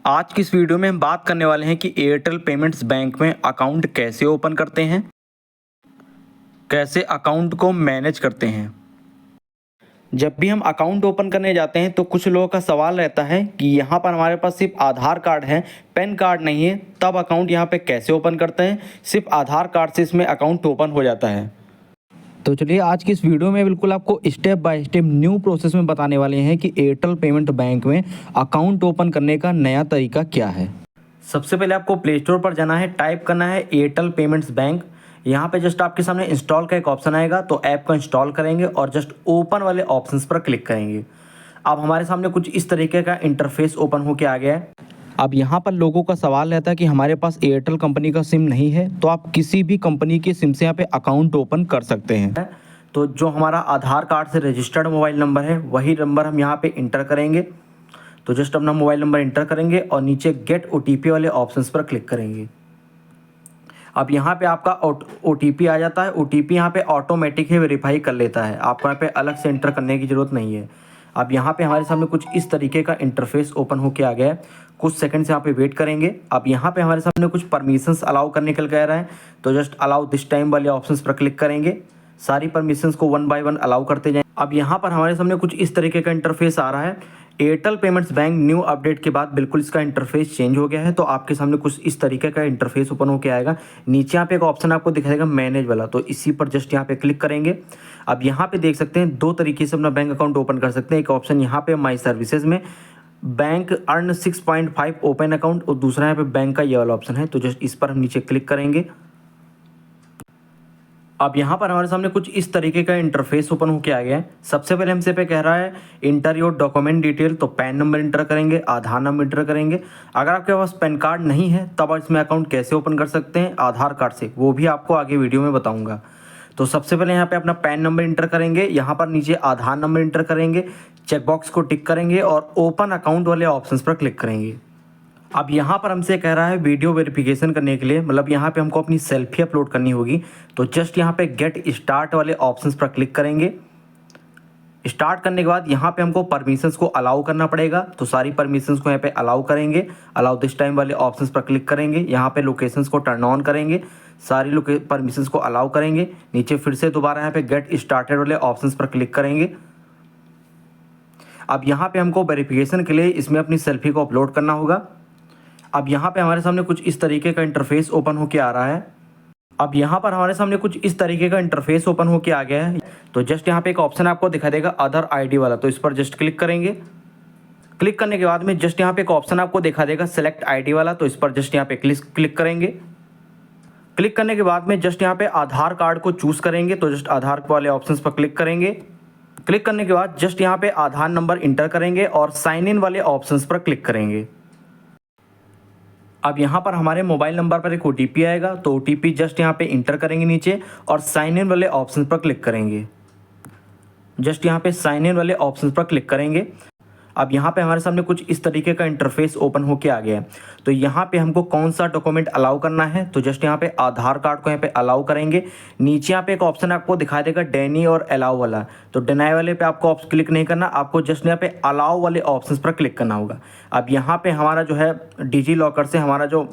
आज की इस वीडियो में हम बात करने वाले हैं कि एयरटेल पेमेंट्स बैंक में अकाउंट कैसे ओपन करते हैं, कैसे अकाउंट को मैनेज करते हैं। जब भी हम अकाउंट ओपन करने जाते हैं तो कुछ लोगों का सवाल रहता है कि यहाँ पर हमारे पास सिर्फ आधार कार्ड है, पैन कार्ड नहीं है, तब अकाउंट यहाँ पे कैसे ओपन करते हैं। सिर्फ आधार कार्ड से इसमें अकाउंट ओपन हो जाता है। तो चलिए आज की इस वीडियो में बिल्कुल आपको step by step new process में बताने वाले हैं कि एयरटेल पेमेंट बैंक में अकाउंट ओपन करने का नया तरीका क्या है। सबसे पहले आपको प्ले स्टोर पर जाना है, टाइप करना है एयरटेल पेमेंट्स बैंक। यहाँ पे जस्ट आपके सामने इंस्टॉल का एक ऑप्शन आएगा, तो ऐप को इंस्टॉल करेंगे और जस्ट ओपन वाले ऑप्शंस पर क्लिक करेंगे। अब हमारे सामने कुछ इस तरीके का इंटरफेस ओपन होके आ गया है। अब यहाँ पर लोगों का सवाल रहता है कि हमारे पास एयरटेल कंपनी का सिम नहीं है, तो आप किसी भी कंपनी के सिम से यहाँ पे अकाउंट ओपन कर सकते हैं। तो जो हमारा आधार कार्ड से रजिस्टर्ड मोबाइल नंबर है वही नंबर हम यहाँ पे इंटर करेंगे। तो जस्ट अपना मोबाइल नंबर इंटर करेंगे और नीचे गेट ओटीपी वाले ऑप्शंस पर क्लिक करेंगे। अब यहाँ पे आपका ओटीपी आ जाता है। ओटीपी यहाँ पे ऑटोमेटिक ही वेरीफाई कर लेता है, आपको यहाँ पे अलग से इंटर करने की ज़रूरत नहीं है। अब यहाँ पे हमारे सामने कुछ इस तरीके का इंटरफेस ओपन होके आ गया है। कुछ सेकंड्स यहाँ पे वेट करेंगे। अब यहाँ पे हमारे सामने कुछ परमिशंस अलाउ करने के लिए कह रहा है, तो जस्ट अलाउ दिस टाइम वाले ऑप्शंस पर क्लिक करेंगे। सारी परमिशंस को वन बाय वन अलाउ करते जाएं। अब यहाँ पर हमारे सामने कुछ इस तरीके का इंटरफेस आ रहा है। Airtel payments bank new update के बाद बिल्कुल इसका इंटरफेस चेंज हो गया है। तो आपके सामने कुछ इस तरीके का इंटरफेस ओपन होकर आएगा। नीचे यहाँ पे एक ऑप्शन आपको दिखाएगा मैनेज वाला, तो इसी पर जस्ट यहाँ पे क्लिक करेंगे। अब यहाँ पे देख सकते हैं दो तरीके से अपना बैंक अकाउंट ओपन कर सकते हैं। एक ऑप्शन यहाँ पे माई सर्विसेज में बैंक अर्न 6.5 ओपन अकाउंट, और दूसरा यहाँ पे बैंक का ये वाला ऑप्शन है। तो जस्ट इस पर हम नीचे क्लिक करेंगे। अब यहाँ पर हमारे सामने कुछ इस तरीके का इंटरफेस ओपन होके आ गया है। सबसे पहले हमसे पे कह रहा है इंटर योर डॉक्यूमेंट डिटेल, तो पैन नंबर इंटर करेंगे, आधार नंबर इंटर करेंगे। अगर आपके पास पैन कार्ड नहीं है तब आप इसमें अकाउंट कैसे ओपन कर सकते हैं आधार कार्ड से, वो भी आपको आगे वीडियो में बताऊंगा। तो सबसे पहले यहाँ पे अपना पैन नंबर इंटर करेंगे, यहाँ पर नीचे आधार नंबर इंटर करेंगे, चेकबॉक्स को टिक करेंगे और ओपन अकाउंट वाले ऑप्शन पर क्लिक करेंगे। अब यहाँ पर हमसे कह रहा है वीडियो वेरिफिकेशन करने के लिए, मतलब यहाँ पे हमको अपनी सेल्फी अपलोड करनी होगी। तो जस्ट यहाँ पे गेट स्टार्ट वाले ऑप्शंस पर क्लिक करेंगे। स्टार्ट करने के बाद यहाँ पे हमको परमिशंस को अलाउ करना पड़ेगा, तो सारी परमिशंस को यहाँ पे अलाउ करेंगे। अलाउ दिस टाइम वाले ऑप्शंस पर क्लिक करेंगे। यहाँ पे लोकेशंस को टर्न ऑन करेंगे, सारी परमिशंस को अलाउ करेंगे। नीचे फिर से दोबारा यहाँ पे गेट स्टार्टेड वाले ऑप्शंस पर क्लिक करेंगे। अब यहाँ पे हमको वेरिफिकेशन के लिए इसमें अपनी सेल्फी को अपलोड करना होगा। अब यहाँ पे हमारे सामने कुछ इस तरीके का इंटरफेस ओपन होके आ रहा है। अब यहाँ पर हमारे सामने कुछ इस तरीके का इंटरफेस ओपन होके आ गया है। तो जस्ट यहाँ पे एक ऑप्शन आपको दिखाई देगा अदर आईडी वाला, तो इस पर जस्ट क्लिक करेंगे। क्लिक करने के बाद में जस्ट यहाँ पे एक ऑप्शन आपको दिखा देगा सेलेक्ट आईडी वाला, तो इस पर जस्ट यहाँ पे क्लिक करेंगे। क्लिक करने के बाद में जस्ट यहाँ पे आधार कार्ड को चूज करेंगे, तो जस्ट आधार वाले ऑप्शन पर क्लिक करेंगे। क्लिक करने के बाद जस्ट यहाँ पे आधार नंबर इंटर करेंगे और साइन इन वाले ऑप्शन पर क्लिक करेंगे। अब यहाँ पर हमारे मोबाइल नंबर पर एक ओटीपी आएगा, तो ओटीपी जस्ट यहाँ पे इंटर करेंगे नीचे और साइन इन वाले ऑप्शन पर क्लिक करेंगे। जस्ट यहाँ पे साइन इन वाले ऑप्शन पर क्लिक करेंगे। अब यहाँ पे हमारे सामने कुछ इस तरीके का इंटरफेस ओपन होके आ गया है। तो यहाँ पे हमको कौन सा डॉक्यूमेंट अलाउ करना है, तो जस्ट यहाँ पे आधार कार्ड को यहाँ पे अलाउ करेंगे। नीचे यहाँ पे एक ऑप्शन आपको दिखा देगा डेनी और अलाउ वाला, तो डिनाई वाले पे आपको क्लिक नहीं करना, आपको जस्ट यहाँ पे अलाउ वाले ऑप्शन पर क्लिक करना होगा। अब यहाँ पे हमारा जो है डिजी लॉकर से हमारा जो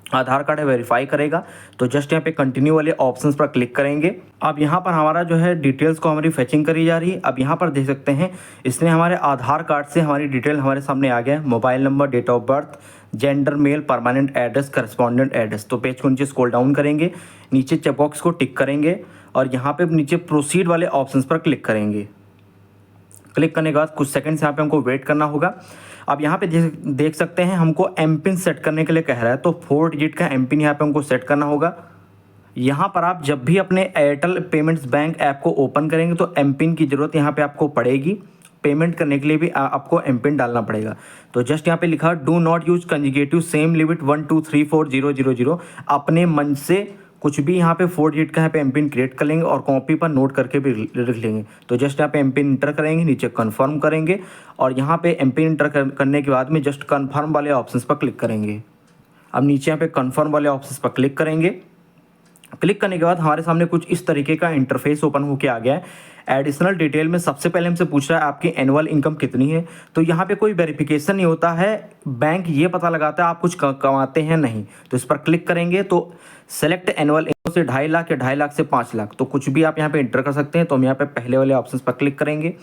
आधार कार्ड है वेरीफाई करेगा, तो जस्ट यहाँ पे कंटिन्यू वाले ऑप्शंस पर क्लिक करेंगे। अब यहाँ पर हमारा जो है डिटेल्स को हमारी फेचिंग करी जा रही है। अब यहाँ पर देख सकते हैं इसने हमारे आधार कार्ड से हमारी डिटेल हमारे सामने आ गया है, mobile number, date of birth, gender male, permanent address, correspondent address. तो पेज को नीचे स्क्रॉल डाउन करेंगे, नीचे चेकबॉक्स को टिक करेंगे और यहाँ पे नीचे प्रोसीड वाले ऑप्शन पर क्लिक करेंगे। क्लिक करने के बाद कुछ सेकंड्स यहाँ पे हमको वेट करना होगा। अब यहाँ पे देख सकते हैं हमको एम पिन सेट करने के लिए कह रहा है, तो 4 डिजिट का एम पिन यहाँ पे हमको सेट करना होगा। यहाँ पर आप जब भी अपने एयरटेल पेमेंट्स बैंक ऐप को ओपन करेंगे तो एम पिन की ज़रूरत यहाँ पे आपको पड़ेगी। पेमेंट करने के लिए भी आपको एम पिन डालना पड़ेगा। तो जस्ट यहाँ पे लिखा do not use conjugative same limit 1234000। अपने मन से कुछ भी यहाँ पे 4 डिजिट का यहाँ पे एम पिन क्रिएट कर लेंगे और कॉपी पर नोट करके भी लिख लेंगे। तो जस्ट यहाँ पे एम पिन इंटर करेंगे, नीचे कन्फर्म करेंगे और यहाँ पे एम पिन इंटर करने के बाद में जस्ट कन्फर्म वाले ऑप्शन पर क्लिक करेंगे। अब नीचे यहाँ पे कन्फर्म वाले ऑप्शन पर क्लिक करेंगे। क्लिक करने के बाद हमारे सामने कुछ इस तरीके का इंटरफेस ओपन होके आ गया है। एडिशनल डिटेल में सबसे पहले हमसे पूछ रहा है आपकी एनुअल इनकम कितनी है। तो यहाँ पे कोई वेरिफिकेशन नहीं होता है, बैंक ये पता लगाता है आप कुछ कमाते हैं नहीं। तो इस पर क्लिक करेंगे तो सेलेक्ट एनुअल इनकम से 2.5 लाख या 2.5 लाख से 5 लाख, तो कुछ भी आप यहाँ पे इंटर कर सकते हैं। तो हम यहाँ पे पहले वाले ऑप्शन पर क्लिक करेंगे।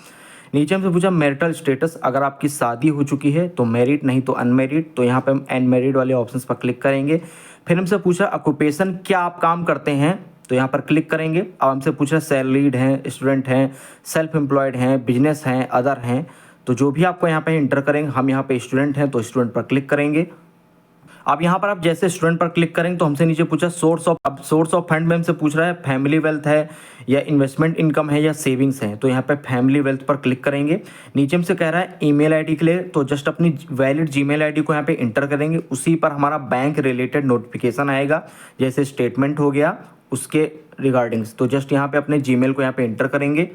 नीचे हमसे पूछा मैरिटल स्टेटस, अगर आपकी शादी हो चुकी है तो मैरिड, नहीं तो अनमैरिड। तो यहाँ पे हम अनमैरिड वाले ऑप्शन पर क्लिक करेंगे। फिर हमसे पूछा ऑक्यूपेशन, क्या आप काम करते हैं, तो यहाँ पर क्लिक करेंगे। अब हमसे पूछा सैलरीड हैं, स्टूडेंट हैं, सेल्फ एम्प्लॉयड हैं, बिजनेस हैं, अदर हैं। तो जो भी आपको यहाँ पे इंटर करेंगे, हम यहाँ पे स्टूडेंट हैं तो स्टूडेंट पर क्लिक करेंगे। अब यहाँ पर आप जैसे स्टूडेंट पर क्लिक करेंगे तो हमसे नीचे पूछा सोर्स ऑफ फंड में हमसे पूछ रहा है फैमिली वेल्थ है या इन्वेस्टमेंट इनकम है या सेविंग्स है। तो यहाँ पे फैमिली वेल्थ पर क्लिक करेंगे। नीचे हमसे कह रहा है ईमेल आईडी के लिए, तो जस्ट अपनी वैलिड जीमेल आईडी को यहाँ पे इंटर करेंगे। उसी पर हमारा बैंक रिलेटेड नोटिफिकेशन आएगा, जैसे स्टेटमेंट हो गया उसके रिगार्डिंग्स। तो जस्ट यहाँ पे अपने जीमेल को यहाँ पे इंटर करेंगे।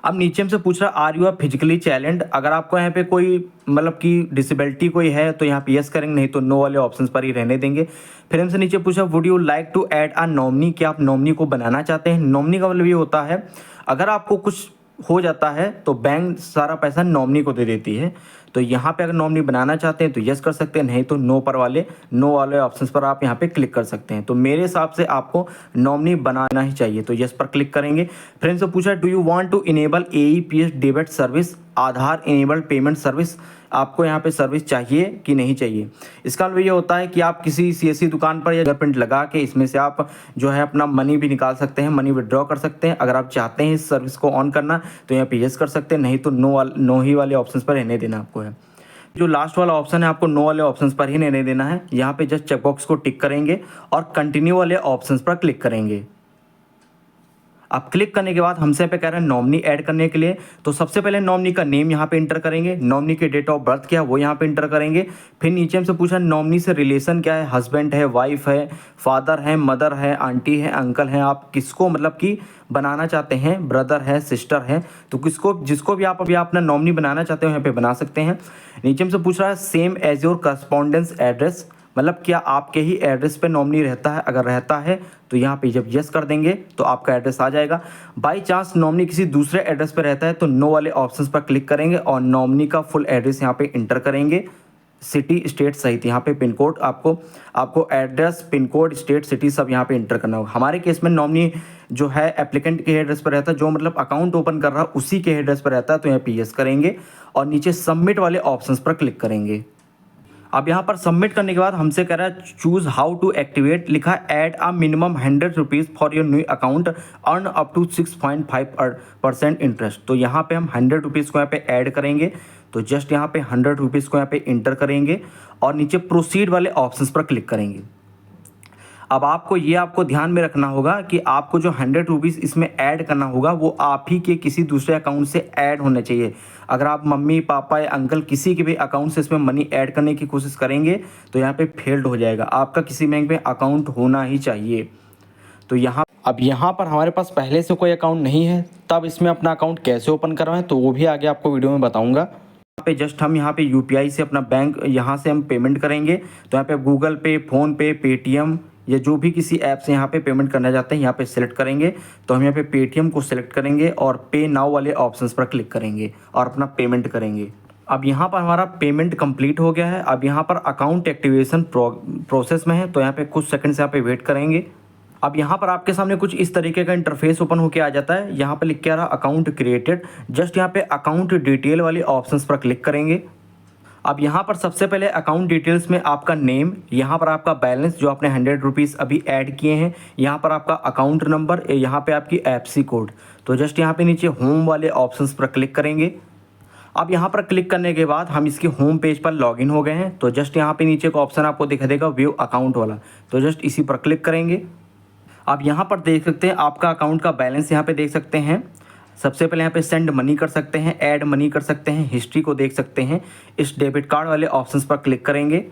अब नीचे हमसे पूछ रहा are you are physically challenged, अगर आपको यहाँ पे कोई मतलब कि डिसेबिलिटी कोई है तो यहाँ पे यस करेंगे, नहीं तो नो वाले ऑप्शन पर ही रहने देंगे। फिर हमसे नीचे पूछा would you like to add a nominee, क्या आप नॉमिनी को बनाना चाहते हैं। नॉमिनी का मतलब ये होता है अगर आपको कुछ हो जाता है तो बैंक सारा पैसा नॉमिनी को दे देती है। तो यहाँ पे अगर नॉमिनी बनाना चाहते हैं तो यस कर सकते हैं, नहीं तो नो वाले ऑप्शंस पर आप यहाँ पे क्लिक कर सकते हैं। तो मेरे हिसाब से आपको नॉमिनी बनाना ही चाहिए, तो यस पर क्लिक करेंगे। फ्रेंड्स से पूछा do you want to enable AEPS debit service, Aadhaar enabled payment service, आपको यहाँ पे सर्विस चाहिए कि नहीं चाहिए। इसका मतलब ये होता है कि आप किसी CSC दुकान पर या फिंगरप्रिंट लगा के इसमें से आप जो है अपना मनी भी निकाल सकते हैं, मनी विड्रॉ कर सकते हैं। अगर आप चाहते हैं इस सर्विस को ऑन करना तो यहाँ पे यस कर सकते हैं, नहीं तो नो ही वाले ऑप्शन पर रहने देना आपको है। जो लास्ट वाला ऑप्शन है आपको नो वाले ऑप्शंस पर ही रहने देना है। यहाँ पे जस्ट चेकबॉक्स को टिक करेंगे और कंटिन्यू वाले ऑप्शंस पर क्लिक करेंगे। अब क्लिक करने के बाद हमसे पे कह रहे हैं नॉमिनी ऐड करने के लिए, तो सबसे पहले नॉमिनी का नेम यहाँ पे इंटर करेंगे, नॉमिनी की डेट ऑफ बर्थ क्या है वो यहाँ पे इंटर करेंगे। फिर नीचे हमसे पूछा नॉमिनी से रिलेशन क्या है, हस्बैंड है, वाइफ है, फादर है, मदर है, आंटी है, अंकल है, आप किसको मतलब कि बनाना चाहते हैं, ब्रदर है, सिस्टर है, तो जिसको भी आप अभी अपना नॉमिनी बनाना चाहते हो यहाँ पे बना सकते हैं। नीचे हमसे पूछ रहा है same as your correspondence address, मतलब क्या आपके ही एड्रेस पे नॉमिनी रहता है, अगर रहता है तो यहाँ पे जब यस कर देंगे तो आपका एड्रेस आ जाएगा। बाई चांस नॉमिनी किसी दूसरे एड्रेस पे रहता है तो नो वाले ऑप्शंस पर क्लिक करेंगे और नॉमिनी का फुल एड्रेस यहाँ पे इंटर करेंगे, सिटी स्टेट सहित। यहाँ पे पिन कोड आपको address, pin code, state, city सब यहाँ पे इंटर करना होगा। हमारे केस में नॉमिनी जो है एप्लीकेंट के एड्रेस पर रहता है, जो मतलब अकाउंट ओपन कर रहा है उसी के एड्रेस पर रहता है, तो यहाँ पे यस करेंगे और नीचे सबमिट वाले ऑप्शंस पर क्लिक करेंगे। अब यहाँ पर सबमिट करने के बाद हमसे कह रहा है चूज हाउ टू एक्टिवेट, लिखा है add a minimum 100 rupees for your new account earn up to 6.5% interest. तो यहाँ पे हम 100 रुपीज़ को यहाँ पे ऐड करेंगे, तो जस्ट यहाँ पे 100 रुपीज़ को यहाँ पे इंटर करेंगे और नीचे प्रोसीड वाले ऑप्शंस पर क्लिक करेंगे। अब आपको ध्यान में रखना होगा कि आपको जो 100 रुपीज़ इसमें ऐड करना होगा वो आप ही के किसी दूसरे अकाउंट से ऐड होने चाहिए। अगर आप मम्मी पापा या अंकल किसी के भी अकाउंट से इसमें मनी ऐड करने की कोशिश करेंगे तो यहाँ पे फेल्ड हो जाएगा। आपका किसी बैंक में अकाउंट होना ही चाहिए। तो यहाँ पर हमारे पास पहले से कोई अकाउंट नहीं है, तब इसमें अपना अकाउंट कैसे ओपन करवाएं तो वो भी आगे आपको वीडियो में बताऊँगा। पे जस्ट हम यहाँ पे UPI से अपना बैंक यहाँ से हम पेमेंट करेंगे, तो यहाँ पे गूगल पे, फ़ोन पे, पेटीएम या जो भी किसी ऐप से यहाँ पे पेमेंट करना चाहते हैं यहाँ पे सिलेक्ट करेंगे। तो हम यहाँ पे पेटीएम को सिलेक्ट करेंगे और पे नाउ वाले ऑप्शंस पर क्लिक करेंगे और अपना पेमेंट करेंगे। अब यहाँ पर हमारा पेमेंट कंप्लीट हो गया है। अब यहाँ पर अकाउंट एक्टिवेशन प्रोसेस में है, तो यहाँ पे कुछ सेकंड्स यहाँ पे वेट करेंगे। अब यहाँ पर आपके सामने कुछ इस तरीके का इंटरफेस ओपन होकर आ जाता है। यहाँ पर लिख के आ रहा अकाउंट क्रिएटेड, जस्ट यहाँ पे अकाउंट डिटेल वाले ऑप्शंस पर क्लिक करेंगे। अब यहाँ पर सबसे पहले अकाउंट डिटेल्स में आपका नेम, यहाँ पर आपका बैलेंस जो आपने 100 रुपीज़ अभी ऐड किए हैं, यहाँ पर आपका अकाउंट नंबर, यहाँ पे आपकी एफसी कोड। तो जस्ट यहाँ पे नीचे होम वाले ऑप्शंस पर क्लिक करेंगे। अब यहाँ पर क्लिक करने के बाद हम इसके होम पेज पर लॉगिन हो गए हैं। तो जस्ट यहाँ पे नीचे का ऑप्शन आपको दिखा देगा व्यू अकाउंट वाला, तो जस्ट इसी पर क्लिक करेंगे। आप यहाँ पर देख सकते हैं आपका अकाउंट का बैलेंस यहाँ पे देख सकते हैं। सबसे पहले यहाँ पे सेंड मनी कर सकते हैं, ऐड मनी कर सकते हैं, हिस्ट्री को देख सकते हैं। इस डेबिट कार्ड वाले ऑप्शंस पर क्लिक करेंगे।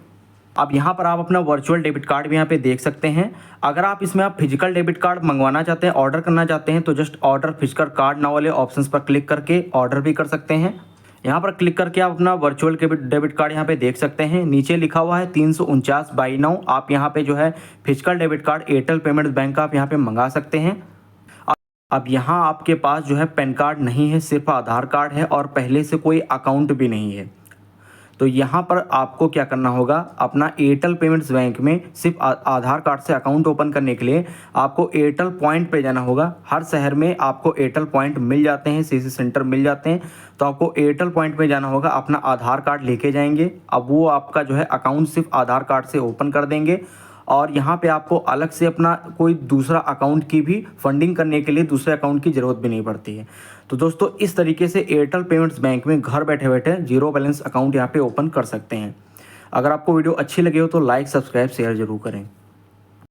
अब यहाँ पर आप अपना वर्चुअल डेबिट कार्ड भी यहाँ पे देख सकते हैं। अगर आप इसमें आप फिजिकल डेबिट कार्ड मंगवाना चाहते हैं, ऑर्डर करना चाहते हैं, तो just order physical card now वाले ऑप्शंस पर क्लिक करके ऑर्डर भी कर सकते हैं। यहाँ पर क्लिक करके आप अपना वर्चुअल डेबिट कार्ड यहाँ पे देख सकते हैं। नीचे लिखा हुआ है 349 बाई नाउ। आप यहाँ पे जो है physical debit card Airtel payments bank का आप यहाँ पे मंगा सकते हैं। अब यहाँ आपके पास जो है पैन कार्ड नहीं है, सिर्फ आधार कार्ड है और पहले से कोई अकाउंट भी नहीं है, तो यहाँ पर आपको क्या करना होगा, अपना एयरटेल पेमेंट्स बैंक में सिर्फ आधार कार्ड से अकाउंट ओपन करने के लिए आपको एयरटेल पॉइंट पे जाना होगा। हर शहर में आपको एयरटेल पॉइंट मिल जाते हैं, सीसी सेंटर मिल जाते हैं, तो आपको एयरटेल पॉइंट पे जाना होगा, अपना आधार कार्ड लेके जाएंगे। अब वो आपका जो है अकाउंट सिर्फ आधार कार्ड से ओपन कर देंगे और यहाँ पे आपको अलग से अपना कोई दूसरा अकाउंट की भी फंडिंग करने के लिए दूसरे अकाउंट की ज़रूरत भी नहीं पड़ती है। तो दोस्तों इस तरीके से एयरटेल पेमेंट्स बैंक में घर बैठे बैठे जीरो बैलेंस अकाउंट यहाँ पे ओपन कर सकते हैं। अगर आपको वीडियो अच्छी लगी हो तो लाइक, सब्सक्राइब, शेयर जरूर करें।